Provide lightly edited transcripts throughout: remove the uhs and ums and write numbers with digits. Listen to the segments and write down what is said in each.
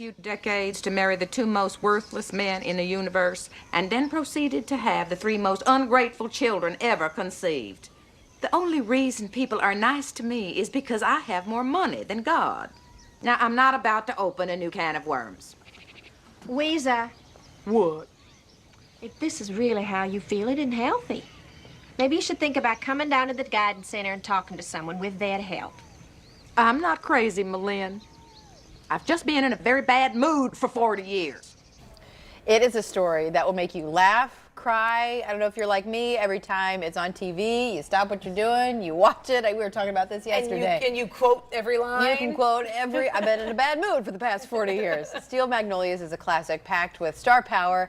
few decades to marry the two most worthless men in the universe, and then proceeded to have the three most ungrateful children ever conceived. The only reason people are nice to me is because I have more money than God. Now, I'm not about to open a new can of worms. Weezer. What? If this is really how you feel, it isn't healthy. Maybe you should think about coming down to the guidance center and talking to someone with their help. I'm not crazy, Malin. I've just been in a very bad mood for 40 years. It is a story that will make you laugh, cry. I don't know if you're like me. Every time it's on TV, you stop what you're doing, you watch it. We were talking about this yesterday. And you quote every line? You can quote every. I've been in a bad mood for the past 40 years. Steel Magnolias is a classic packed with star power.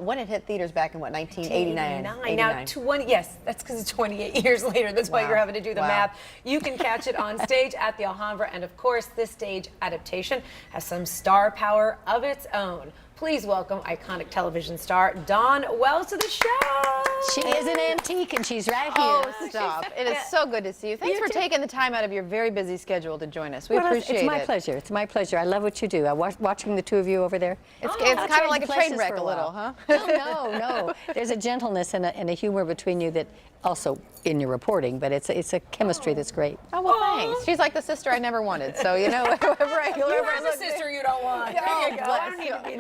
When it hit theaters back in, what, 1989? Now, yes, that's because it's 28 years later. That's why you're having to do the math. You can catch it on stage at the Alhambra. And, of course, this stage adaptation has some star power of its own. Please welcome iconic television star Dawn Wells to the show. She is an antique, and she's right here. Oh, stop. It is so good to see you. Thanks for taking the time out of your very busy schedule to join us. We appreciate it. It's my pleasure. It's my pleasure. I love what you do. watching the two of you over there. It's kind of like a train wreck a little, huh? No. There's a gentleness and a humor between you that also in your reporting, but it's a chemistry that's great. Oh, well, thanks. She's like the sister I never wanted. So, you know, whoever You have a sister you don't want. There you go. I don't need to be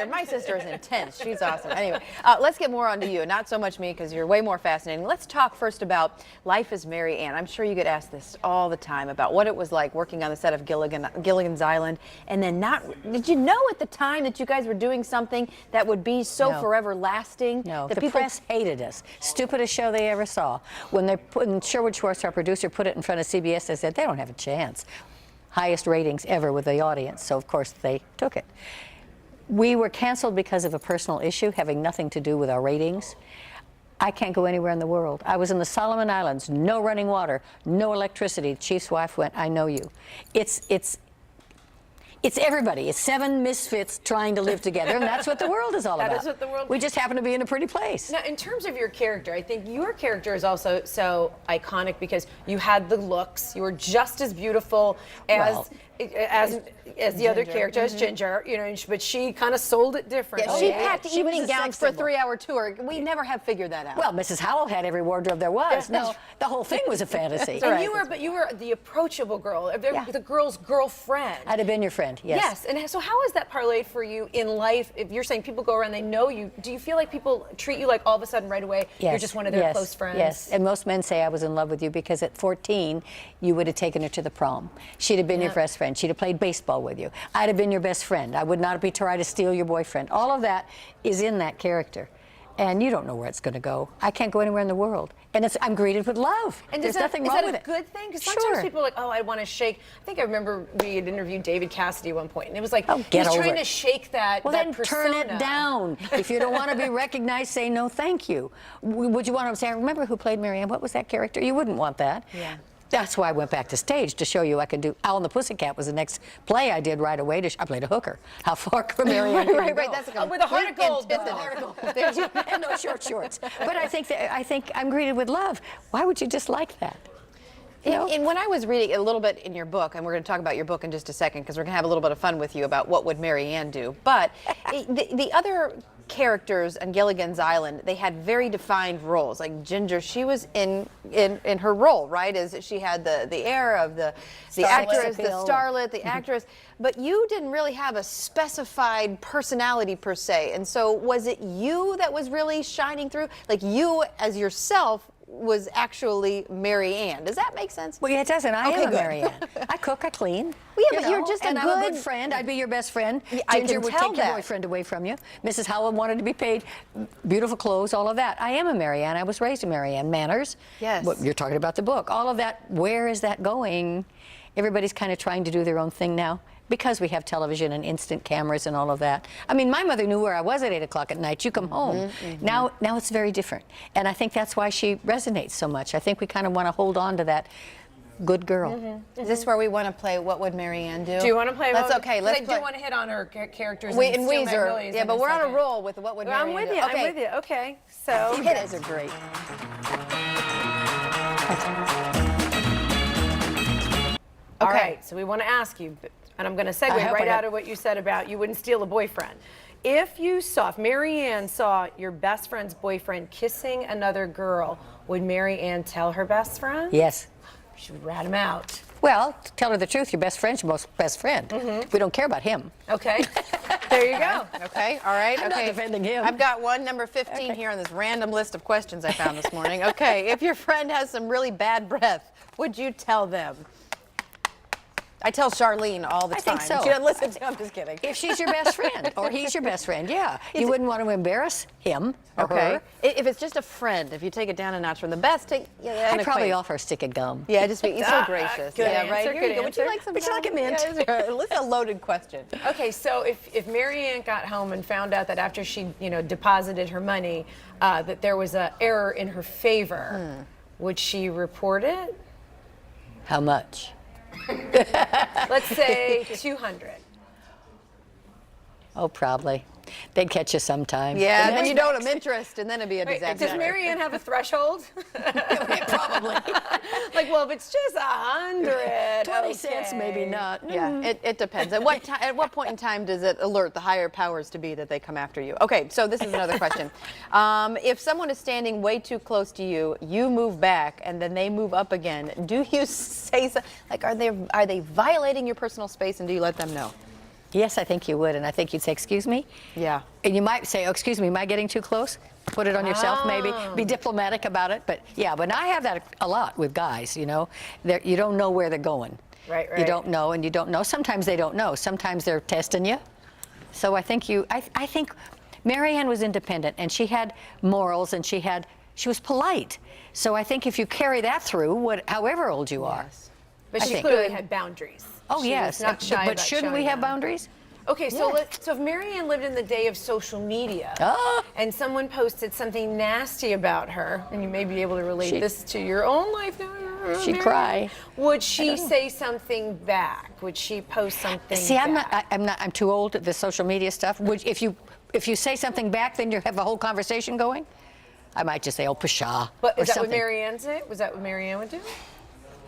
My sister is intense. She's awesome. Anyway, let's get more onto you. Not so much me, because you're way more fascinating. Let's talk first about life as Mary Ann. I'm sure you get asked this all the time about what it was like working on the set of Gilligan's Island, and then did you know at the time that you guys were doing something that would be so forever lasting? No, the press hated us. Stupidest show they ever saw. When Sherwood Schwartz, our producer, put it in front of CBS, they said, they don't have a chance. Highest ratings ever with the audience, so of course they took it. We were canceled because of a personal issue having nothing to do with our ratings. I can't go anywhere in the world. I was in the Solomon Islands, no running water, no electricity. The chief's wife went, I know you. It's everybody. It's seven misfits trying to live together, and that's what the world is all about. That is what the world. We just happen to be in a pretty place. Now, in terms of your character, I think your character is also so iconic because you had the looks. You were just as beautiful as the other character, as Ginger. You know, but she kind of sold it differently. Yeah, she packed evening gowns for a 3-hour tour. We never have figured that out. Well, Mrs. Howell had every wardrobe there was. No, the whole thing was a fantasy. And you were the approachable girl, the girl's girlfriend. I'd have been your friend. Yes. Yes. And so how is that parlayed for you in life? If you're saying people go around, they know you, do you feel like people treat you like all of a sudden right away you're just one of their close friends? Yes. And most men say I was in love with you because at 14 you would have taken her to the prom. She'd have been your best friend. She'd have played baseball with you. I'd have been your best friend. I would not be trying to steal your boyfriend. All of that is in that character. And you don't know where it's going to go. I can't go anywhere in the world. And I'm greeted with love. And there's nothing wrong with it. Is that a good thing? Because sometimes people are like, oh, I want to shake. I think I remember we had interviewed David Cassidy at one point, and it was like, he was trying to shake that then persona. Turn it down. If you don't want to be recognized, say no thank you. Would you want to say, I remember who played Mary Ann? What was that character? You wouldn't want that. Yeah. That's why I went back to stage, to show you I could do. Owl and the Pussycat was the next play I did right away. I played a hooker. How far from Mary Ann? Right. That's with a heart of gold. And no short shorts. But I think I'm greeted with love. Why would you dislike that? You know? And when I was reading a little bit in your book, and we're going to talk about your book in just a second because we're going to have a little bit of fun with you about what would Mary Ann do. But the other characters on Gilligan's Island, they had very defined roles. Like Ginger, she was in her role, right? As she had the air of the actress, the starlet, the actress. But you didn't really have a specified personality per se. And so was it you that was really shining through? Like you as yourself was actually Mary Ann. Does that make sense? Well, yeah, it doesn't. I am a Mary Ann. I cook, I clean. Well, yeah, but you're just I'm a good friend. I'd be your best friend. Ginger would take your boyfriend away from you. Mrs. Howell wanted to be paid beautiful clothes, all of that. I am a Mary Ann. I was raised a Mary Ann. Manners. Yes. What you're talking about the book. All of that. Where is that going? Everybody's kind of trying to do their own thing now, because we have television and instant cameras and all of that. I mean, my mother knew where I was at 8 o'clock at night. You come home. Now it's very different. And I think that's why she resonates so much. I think we kind of want to hold on to that good girl. Is this where we want to play What Would Mary Ann Do? Do you want to play? Let's play. I do want to hit on her characters in Weezer. Magnolias. Yeah, but we're on a roll with What Would Mary Ann Do. I'm with you. I'm with you. Okay. So You guys are great. All right. So we want to ask you. and I'm going to segue I hope right I out don't- of what you said about you wouldn't steal a boyfriend. If Marianne saw your best friend's boyfriend kissing another girl, would Marianne tell her best friend? Yes. She would rat him out. Well, to tell her the truth, your best friend's your most best friend. We don't care about him. Okay. There you go. Okay, all right. I'm not defending him. I've got one, number 15 here on this random list of questions I found this morning. Okay, if your friend has some really bad breath, would you tell them? I tell Charlene all the I time. think so. She doesn't listen to me. I'm just kidding. If she's your best friend or he's your best friend, yeah. You wouldn't want to embarrass him or Okay. her. If it's just a friend, if you take it down a notch from the best, take I'd probably offer a stick of gum. Yeah, just be so gracious. Good yeah, answer, right. good Here you go. Would you answer. like some? Would you like a mint? Yeah, it's a loaded question. Okay, so if Marianne got home and found out that after she, deposited her money, that there was an error in her favor, would she report it? How much? Let's say 200. Oh, probably. They'd catch you sometime. Yeah, and then you don't have interest, and then it'd be a Wait, disaster. does Marianne have a threshold? Probably. Like, well, if it's just 100, 20 cents, okay. maybe not. Yeah, it depends. At what point in time does it alert the higher powers to be that they come after you? Okay, so this is another question. If someone is standing way too close to you, you move back, and then they move up again. Do you say so? Like, are they violating your personal space, and do you let them know? Yes, I think you would, and I think you'd say, excuse me? Yeah. And you might say, oh, excuse me, am I getting too close? Put it on yourself, maybe. Be diplomatic about it. But yeah, but I have that a lot with guys, you don't know where they're going. Right. You don't know, and you don't know. Sometimes they don't know. Sometimes they're testing you. So I think I think Marianne was independent, and she had morals, and she was polite. So I think if you carry that through, however old you are. But I she think. clearly had boundaries. Oh, She yes. was not shy But about shouldn't we showing have them. boundaries? Okay, so Yes. so if Marianne lived in the day of social media, Ah. and someone posted something nasty about her, and you may be able to relate this to your own life now. She'd Marianne, cry. Would she say something back? Would she post something? See, back? I'm too old at the social media stuff. If you say something back, then you have a whole conversation going. I might just say, oh, pshaw. But or is that something. what Marianne said? Was that what Marianne would do?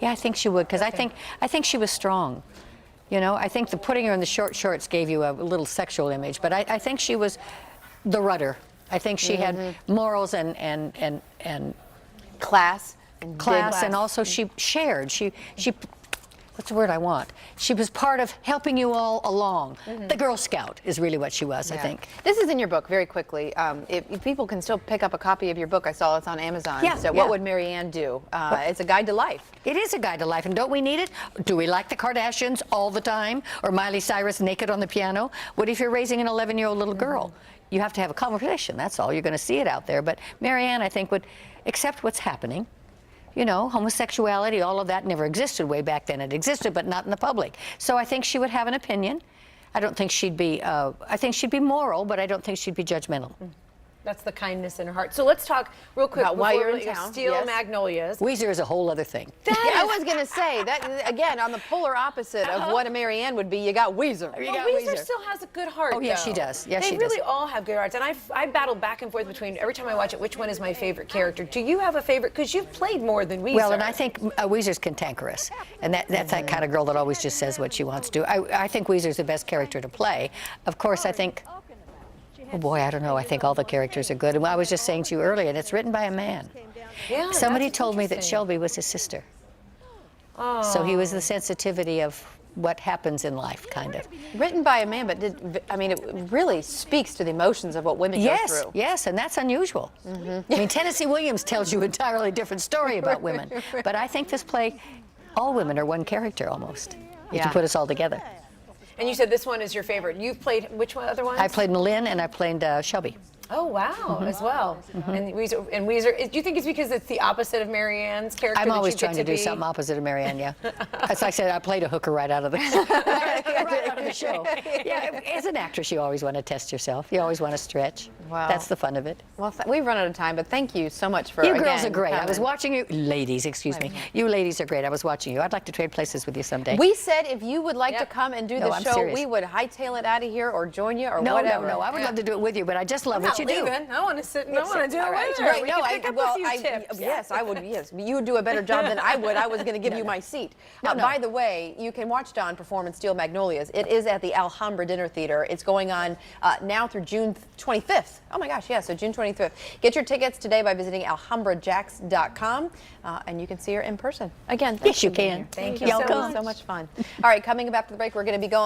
Yeah, I think she would, because I think she was strong. I think the putting her in the short shorts gave you a little sexual image, but I think she was the rudder. I think she had morals and Class. class, and also she shared. She what's the word I want? She was part of helping you all along. The Girl Scout is really what she was, I think. This is in your book, very quickly. If people can still pick up a copy of your book, I saw it's on Amazon. Yeah, So yeah. What Would Marianne Do? It's a guide to life. It is a guide to life, and don't we need it? Do we like the Kardashians all the time, or Miley Cyrus naked on the piano? What if you're raising an 11-year-old little girl? You have to have a conversation, that's all. You're going to see it out there. But Marianne, I think, would accept what's happening. Homosexuality, all of that never existed way back then. It existed, but not in the public. So I think she would have an opinion. I don't think she'd be, I think she'd be moral, but I don't think she'd be judgmental. That's the kindness in her heart. So let's talk real quick About why before you're we in let you town. steal Yes. Magnolias. Weezer is a whole other thing. Yeah, I was going to say, that again, on the polar opposite of what a Marianne would be, you got Weezer. You Well, got Weezer Weezer. still has a good heart. Oh, yes, though. she does. Yes, they she really does. all have good hearts, and I battle back and forth between every time I watch it, which one is my favorite character. Do you have a favorite? Because you've played more than Weezer. Well, and I think Weezer's cantankerous, and that's that kind of girl that always just says what she wants to do. I think Weezer's the best character to play. Of course, I think, oh boy, I don't know. I think all the characters are good. And I was just saying to you earlier, and it's written by a man. Yeah, Somebody that's told me that interesting. Shelby was his sister. So he was the sensitivity of what happens in life, kind of. Written by a man, but it really speaks to the emotions of what women go Yes, through. yes, and that's unusual. I mean, Tennessee Williams tells you an entirely different story about women. But I think this play, all women are one character almost. You Yeah. can put us all together. And you said this one is your favorite. You've played which one? Other ones? I played Malin and I played Shelby. Oh wow, as well. And Weezer. Do you think it's because it's the opposite of Marianne's character? I'm that always you get trying to do be? something opposite of Marianne, yeah. As I said, I played a hooker right out of the, right out of the show. Yeah, as an actress, you always want to test yourself. You always want to stretch. Wow. That's the fun of it. Well, we've run out of time, but thank you so much for You girls again, are great. I was coming. watching you. Ladies, excuse me. You ladies are great. I was watching you. I'd like to trade places with you someday. We said if you would like to come and do No, the I'm show, serious. we would hightail it out of here or join you or no, whatever. no. I would love to do it with you, but I just love I'm what not you do. leaving. I want to sit and I want to do it with her. Right, We no, can pick up a few tips. yes, I would, yes. You would do a better job than I would. I was going to give you my seat. No. By the way, you can watch Dawn perform in Steel Magnolias. It is at the Alhambra Dinner Theater. It's going on now through June 25th. Oh my gosh, yeah, so June 25th. Get your tickets today by visiting alhambrajax.com, and you can see her in person. Again, Yes, you can. Thank you. you. Y'all come. So much fun. All right, coming up after the break, we're going to be going